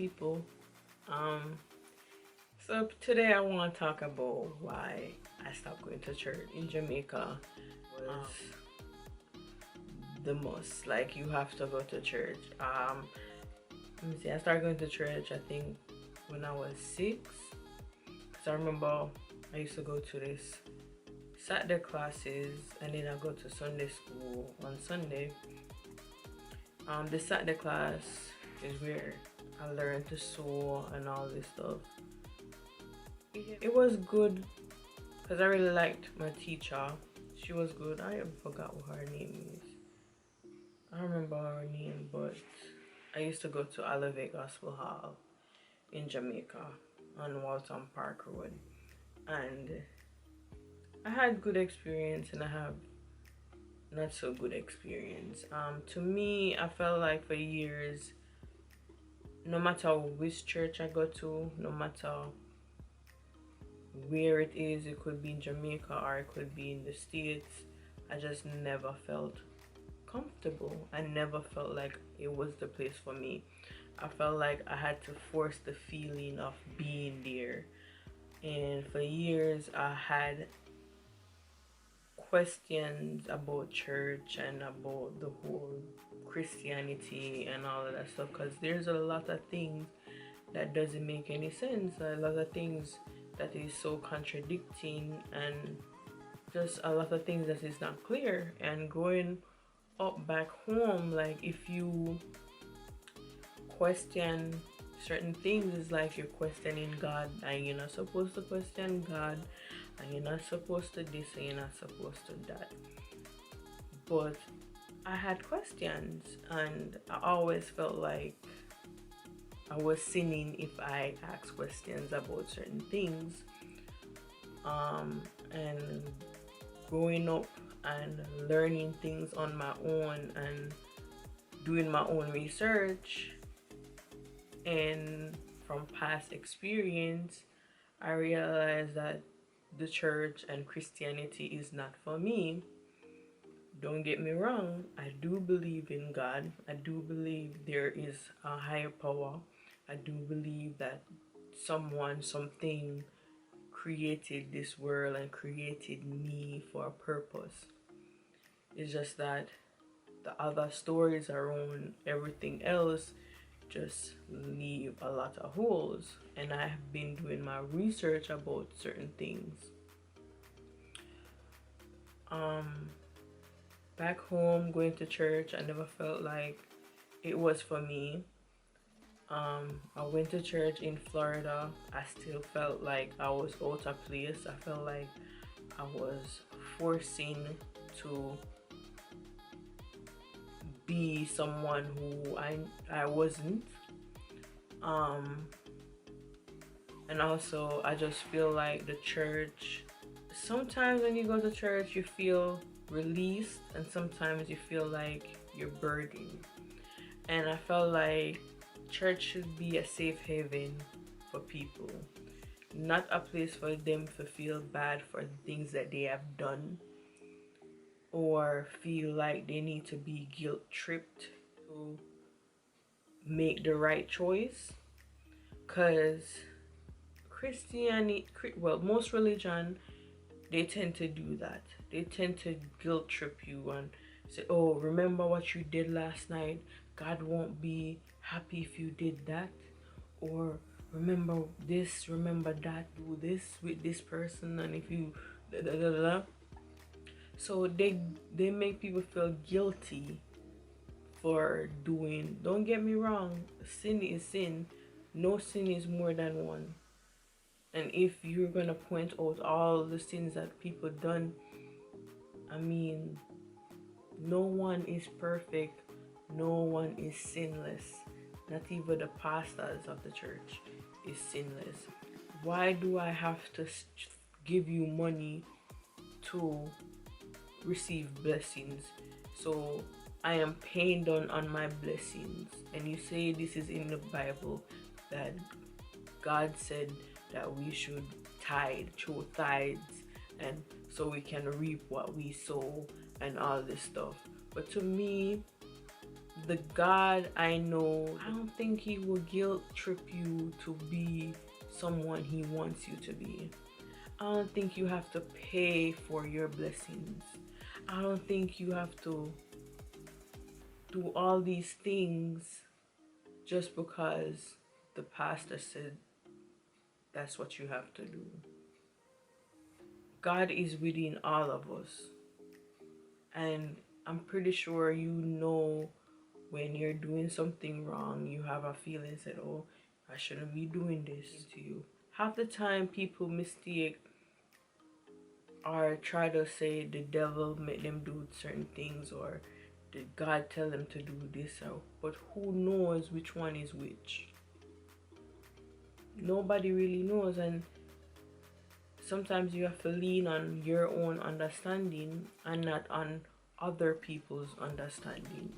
people. Um, so today I want to talk about why I stopped going to church in Jamaica. Was the most like you have to go to church. Let me see. I started going to church. I think when I was 6. Cause I remember I used to go to this Saturday classes, and then I go to Sunday school on Sunday. The Saturday class is where I learned to sew and all this stuff. It was good because I really liked my teacher. She was good. I forgot what her name is. I don't remember her name, but I used to go to Elevate Gospel Hall in Jamaica on Walton Park Road, and I had good experience and I have not so good experience. To me, I felt like for years, no matter which church I go to, no matter where it is, it could be in Jamaica or it could be in the States, I just never felt comfortable. I never felt like it was the place for me. I felt like I had to force the feeling of being there. And for years, I had questions about church and about the whole Christianity and all of that stuff, because there's a lot of things that doesn't make any sense, a lot of things that is so contradicting, and just a lot of things that is not clear. And growing up back home, like if you question certain things, it's like you're questioning God, and you're not supposed to question God, and you're not supposed to this, and you're not supposed to that. But I had questions, and I always felt like I was sinning if I asked questions about certain things. And growing up and learning things on my own and doing my own research, and from past experience, I realized that the church and Christianity is not for me. Don't get me wrong, I do believe in God. I do believe there is a higher power. I do believe that someone, something created this world and created me for a purpose. It's just that the other stories around everything else just leave a lot of holes, and I have been doing my research about certain things. Back home, going to church, I never felt like it was for me. I went to church in Florida. I still felt like I was out of place. I felt like I was forcing to be someone who I wasn't. And also I just feel like the church, sometimes when you go to church you feel released, and sometimes you feel like you're burdened. And I felt like church should be a safe haven for people, not a place for them to feel bad for the things that they have done, or feel like they need to be guilt tripped to make the right choice. Because Christianity, well, most religion, they tend to do that. They tend to guilt trip you and say, oh, remember what you did last night? God won't be happy if you did that. Or remember this, remember that, do this with this person, and if you da, da, da, da. So they make people feel guilty for doing. Don't get me wrong, sin is sin. No sin is more than one. And if you're gonna point out all the sins that people done, I mean, no one is perfect, no one is sinless. Not even the pastors of the church is sinless. Why do I have to give you money to receive blessings? So I am paying down on my blessings. And you say this is in the Bible, that God said that we should tithe, show tithes, and so we can reap what we sow and all this stuff. But to me, The God I know, I don't think he will guilt trip you to be someone he wants you to be. I don't think you have to pay for your blessings. I don't think you have to do all these things just because the pastor said that's what you have to do. God is within all of us. And I'm pretty sure you know when you're doing something wrong, you have a feeling that, oh, I shouldn't be doing this to you. Half the time, people mistake or try to say the devil made them do certain things, or did God tell them to do this, but who knows which one is which? Nobody really knows, and sometimes you have to lean on your own understanding and not on other people's understanding.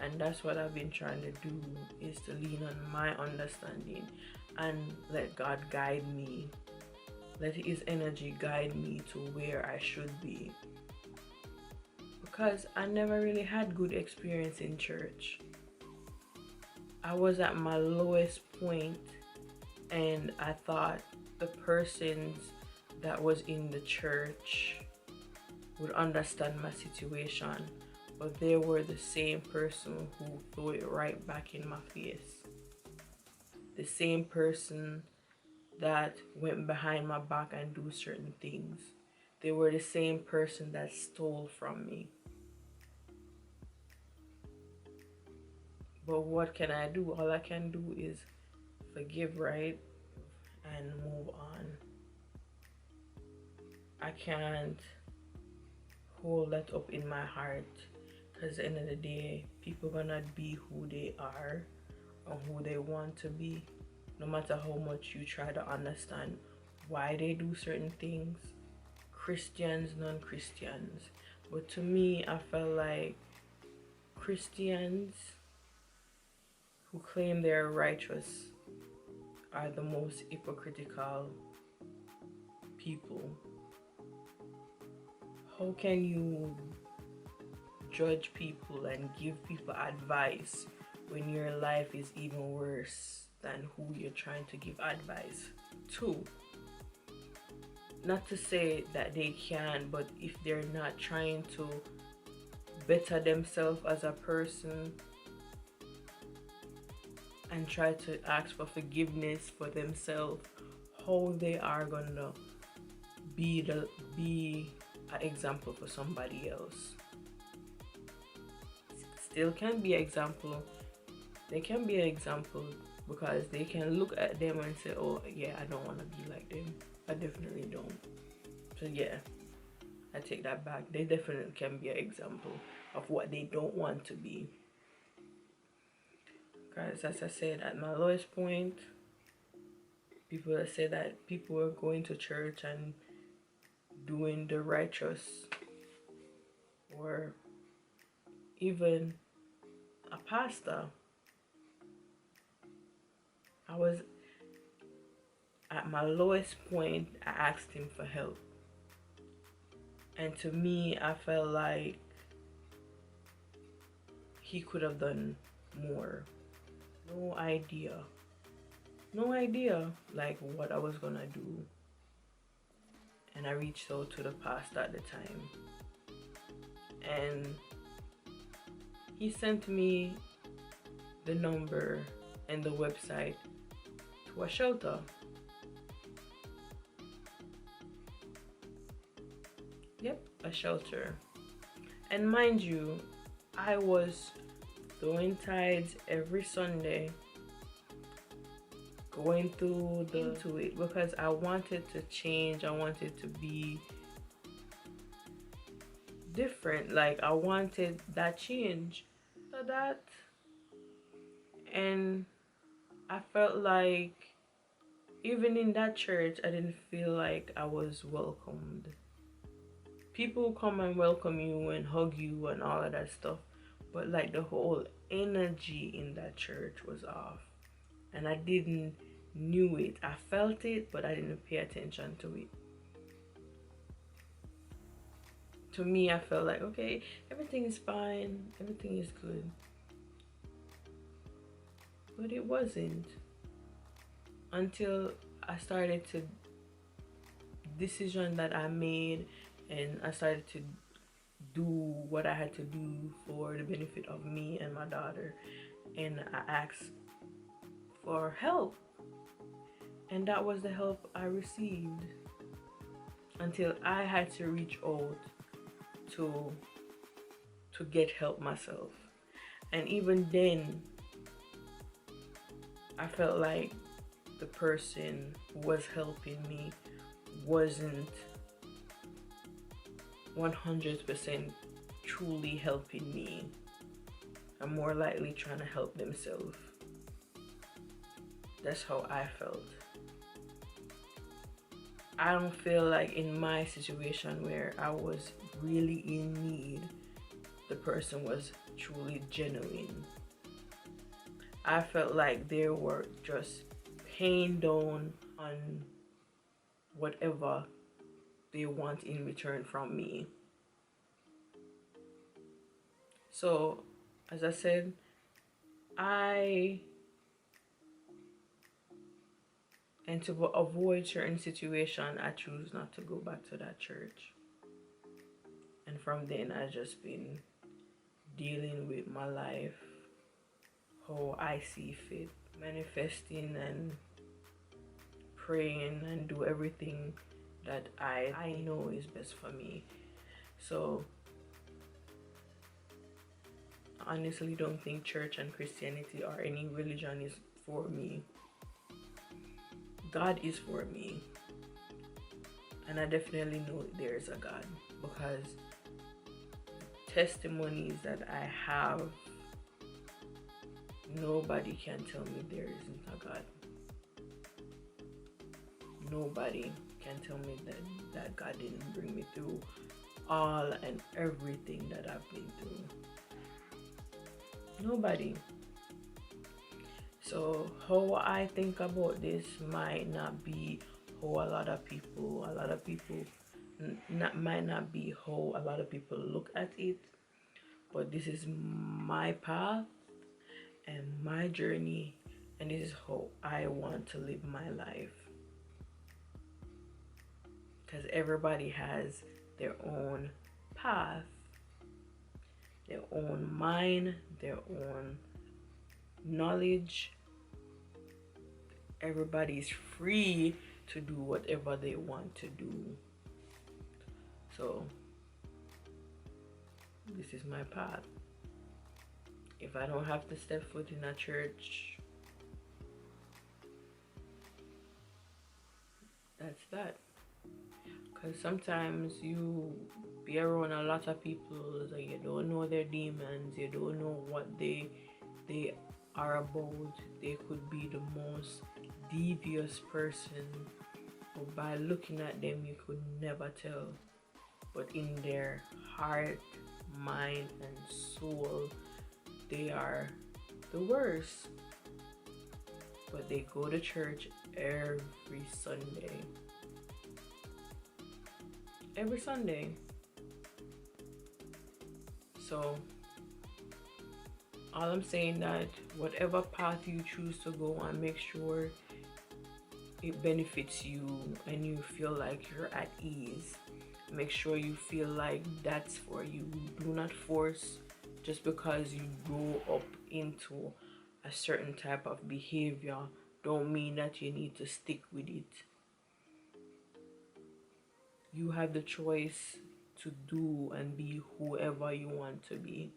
And that's what I've been trying to do, is to lean on my understanding and let God guide me. Let his energy guide me to where I should be. Because I never really had good experience in church. I was at my lowest point, and I thought the persons that was in the church would understand my situation, but they were the same person who threw it right back in my face. The same person that went behind my back and do certain things. They were the same person that stole from me. But what can I do? All I can do is forgive, right, and move on. I can't hold that up in my heart, because at the end of the day, people gonna be who they are or who they want to be, no matter how much you try to understand why they do certain things. Christians, non-Christians. But to me, I felt like Christians who claim they're righteous are the most hypocritical people. How can you judge people and give people advice when your life is even worse than who you're trying to give advice to? Not to say that they can, but if they're not trying to better themselves as a person and try to ask for forgiveness for themselves, how they are gonna be an example for somebody else. Still can be an example. They can be an example because they can look at them and say, oh yeah, I don't want to be like them. I definitely don't. So yeah, I take that back. They definitely can be an example of what they don't want to be. Because as I said, at my lowest point, people that say that people are going to church and doing the righteous, or even a pastor. I was at my lowest point. I asked him for help. And to me, I felt like he could have done more. No idea. No idea like what I was gonna do. And I reached out to the pastor at the time. And he sent me the number and the website to a shelter. Yep, a shelter. And mind you, I was throwing tides every Sunday, going through into it because I wanted to change. I wanted to be different. Like I wanted that change. So that, and I felt like even in that church, I didn't feel like I was welcomed. People come and welcome you and hug you and all of that stuff, but like the whole energy in that church was off, and I didn't knew it. I felt it, but I didn't pay attention to it. To me, I felt like, okay, everything is fine, everything is good. But it wasn't until I started to decision that I made, and I started to do what I had to do for the benefit of me and my daughter, and I asked for help, and that was the help I received until I had to reach out to get help myself. And even then, I felt like the person who was helping me wasn't 100% truly helping me. I'm more likely trying to help themselves. That's how I felt. I don't feel like in my situation where I was really in need, the person was truly genuine. I felt like they were just paying down on whatever they want in return from me. So, as I said, and to avoid certain situation, I choose not to go back to that church. And from then, I just been dealing with my life how I see fit, manifesting and praying and do everything that I know is best for me. So I honestly don't think church and Christianity or any religion is for me. God is for me. And I definitely know there is a God, because testimonies that I have, nobody can tell me there isn't a God. Nobody can tell me that God didn't bring me through all and everything that I've been through. Nobody. So how I think about this might not be how a lot of people might not be how a lot of people look at it, but this is my path and my journey, and this is how I want to live my life. Because everybody has their own path, their own mind, their own knowledge. Everybody is free to do whatever they want to do. So this is my path. If I don't have to step foot in a church, that's that. Because sometimes you be around a lot of people and you don't know their demons, you don't know what they are about. They could be the most devious person, but by looking at them you could never tell. But in their heart, mind and soul, they are the worst. But they go to church every Sunday. Every Sunday. So all I'm saying that whatever path you choose to go on, make sure it benefits you and you feel like you're at ease. Make sure you feel like that's for you. Do not force just because you grow up into a certain type of behavior. Don't mean that you need to stick with it. You have the choice to do and be whoever you want to be.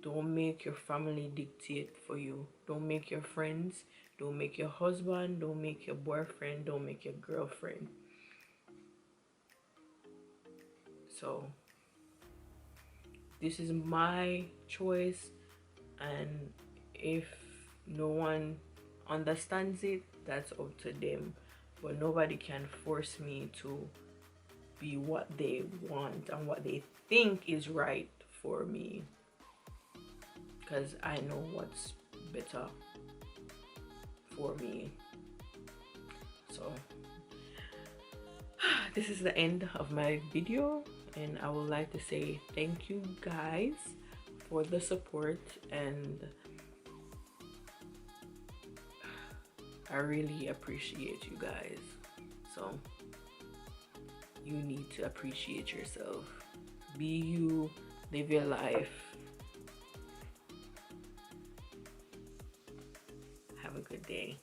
Don't make your family dictate for you. Don't make your friends, don't make your husband, don't make your boyfriend, don't make your girlfriend. So this is my choice, and if no one understands it, that's up to them. But nobody can force me to be what they want and what they think is right for me, because I know what's better for me. So this is the end of my video, and I would like to say thank you guys for the support, and I really appreciate you guys. So you need to appreciate yourself. Be you, live your life. Have a good day.